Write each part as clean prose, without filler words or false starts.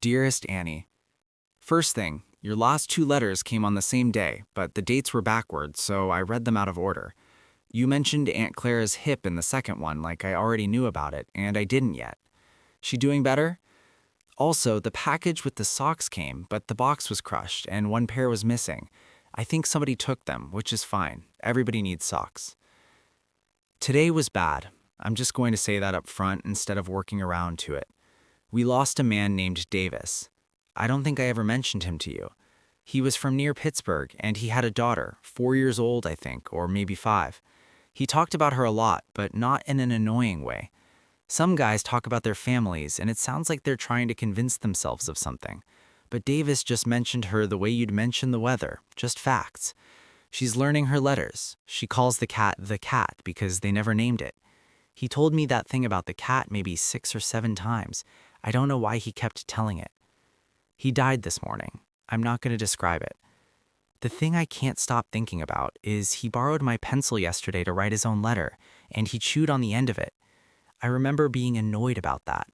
Dearest Annie, first thing, your last two letters came on the same day, but the dates were backwards, so I read them out of order. You mentioned Aunt Clara's hip in the second one like I already knew about it, and I didn't yet. She doing better? Also, the package with the socks came, but the box was crushed and one pair was missing. I think somebody took them, which is fine. Everybody needs socks. Today was bad. I'm just going to say that up front instead of working around to it. We lost a man named Davis. I don't think I ever mentioned him to you. He was from near Pittsburgh, and he had a daughter, 4 years old, I think, or maybe 5. He talked about her a lot, but not in an annoying way. Some guys talk about their families, and it sounds like they're trying to convince themselves of something. But Davis just mentioned her the way you'd mention the weather, just facts. She's learning her letters. She calls the cat because they never named it. He told me that thing about the cat maybe 6 or 7 times. I don't know why he kept telling it. He died this morning. I'm not going to describe it. The thing I can't stop thinking about is he borrowed my pencil yesterday to write his own letter, and he chewed on the end of it. I remember being annoyed about that.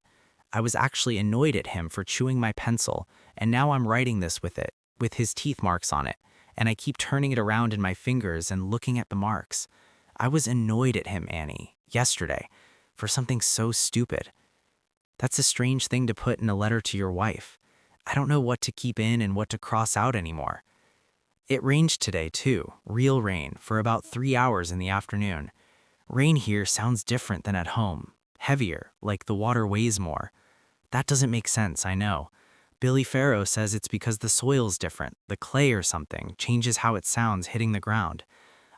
I was actually annoyed at him for chewing my pencil, and now I'm writing this with it, with his teeth marks on it, and I keep turning it around in my fingers and looking at the marks. I was annoyed at him, Annie, yesterday, for something so stupid. That's a strange thing to put in a letter to your wife. I don't know what to keep in and what to cross out anymore. It rained today, too, real rain, for about 3 hours in the afternoon. Rain here sounds different than at home, heavier, like the water weighs more. That doesn't make sense, I know. Billy Farrow says it's because the soil's different, the clay or something changes how it sounds hitting the ground.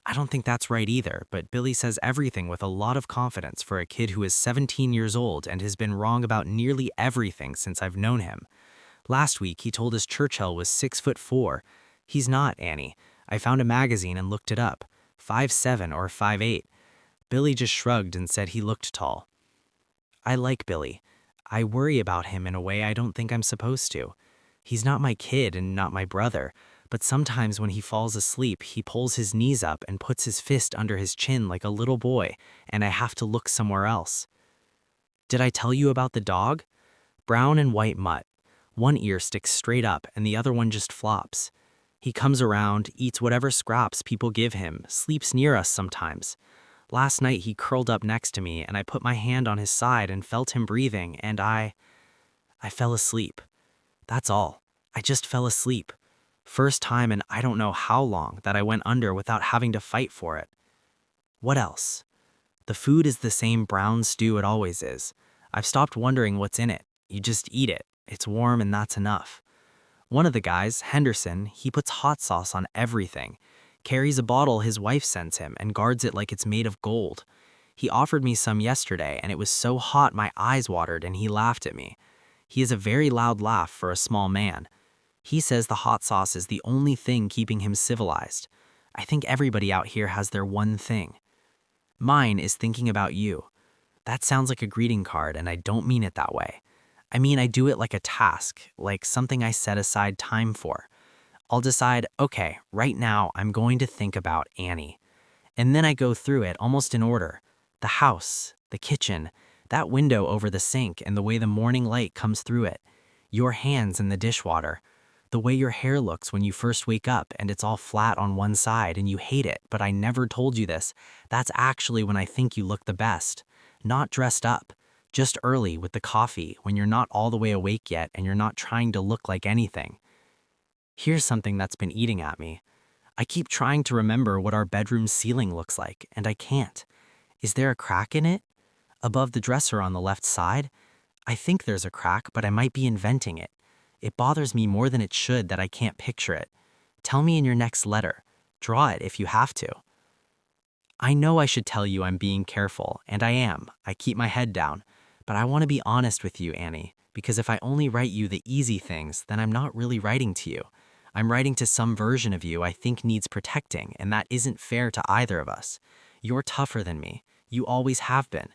I don't think that's right either, but Billy says everything with a lot of confidence for a kid who is 17 years old and has been wrong about nearly everything since I've known him. Last week, he told us Churchill was 6'4". He's not, Annie. I found a magazine and looked it up. 5'7" or 5'8". Billy just shrugged and said he looked tall. I like Billy. I worry about him in a way I don't think I'm supposed to. He's not my kid and not my brother, but sometimes when he falls asleep, he pulls his knees up and puts his fist under his chin like a little boy, and I have to look somewhere else. Did I tell you about the dog? Brown and white mutt. One ear sticks straight up and the other one just flops. He comes around, eats whatever scraps people give him, sleeps near us sometimes. Last night he curled up next to me and I put my hand on his side and felt him breathing and I fell asleep. That's all. I just fell asleep. First time in I don't know how long that I went under without having to fight for it. What else? The food is the same brown stew it always is. I've stopped wondering what's in it. You just eat it. It's warm and that's enough. One of the guys, Henderson, he puts hot sauce on everything, carries a bottle his wife sends him and guards it like it's made of gold. He offered me some yesterday and it was so hot my eyes watered and he laughed at me. He has a very loud laugh for a small man. He says the hot sauce is the only thing keeping him civilized. I think everybody out here has their one thing. Mine is thinking about you. That sounds like a greeting card and I don't mean it that way. I mean, I do it like a task, like something I set aside time for. I'll decide, okay, right now I'm going to think about Annie. And then I go through it almost in order. The house, the kitchen, that window over the sink and the way the morning light comes through it. Your hands in the dishwater. The way your hair looks when you first wake up and it's all flat on one side and you hate it, but I never told you this. That's actually when I think you look the best. Not dressed up. Just early with the coffee when you're not all the way awake yet and you're not trying to look like anything. Here's something that's been eating at me. I keep trying to remember what our bedroom ceiling looks like, and I can't. Is there a crack in it? Above the dresser on the left side? I think there's a crack, but I might be inventing it. It bothers me more than it should that I can't picture it. Tell me in your next letter. Draw it if you have to. I know I should tell you I'm being careful, and I am. I keep my head down. But I want to be honest with you, Annie, because if I only write you the easy things, then I'm not really writing to you. I'm writing to some version of you I think needs protecting, and that isn't fair to either of us. You're tougher than me. You always have been.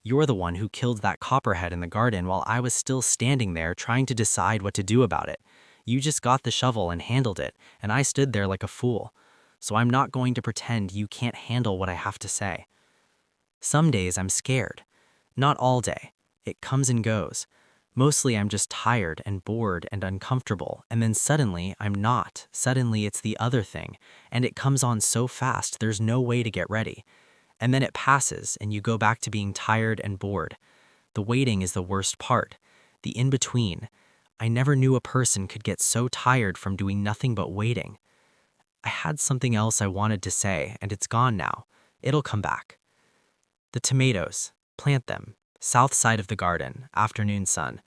You're the one who killed that copperhead in the garden while I was still standing there trying to decide what to do about it. You just got the shovel and handled it, and I stood there like a fool. So I'm not going to pretend you can't handle what I have to say. Some days I'm scared. Not all day. It comes and goes. Mostly I'm just tired and bored and uncomfortable, and then suddenly I'm not. Suddenly it's the other thing, and it comes on so fast there's no way to get ready. And then it passes, and you go back to being tired and bored. The waiting is the worst part. The in-between. I never knew a person could get so tired from doing nothing but waiting. I had something else I wanted to say, and it's gone now. It'll come back. The tomatoes. Plant them. South side of the garden, afternoon sun.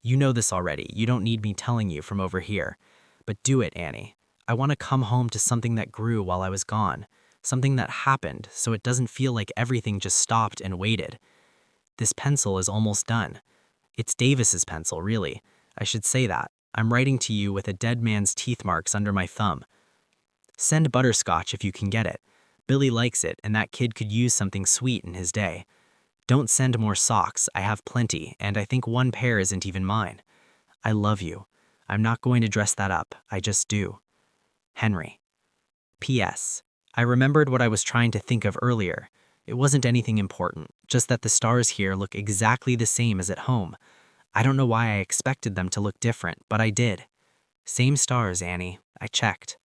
You know this already, you don't need me telling you from over here. But do it, Annie. I want to come home to something that grew while I was gone. Something that happened, so it doesn't feel like everything just stopped and waited. This pencil is almost done. It's Davis's pencil, really. I should say that. I'm writing to you with a dead man's teeth marks under my thumb. Send butterscotch if you can get it. Billy likes it, and that kid could use something sweet in his day. Don't send more socks, I have plenty, and I think one pair isn't even mine. I love you. I'm not going to dress that up, I just do. Henry. P.S. I remembered what I was trying to think of earlier. It wasn't anything important, just that the stars here look exactly the same as at home. I don't know why I expected them to look different, but I did. Same stars, Annie. I checked.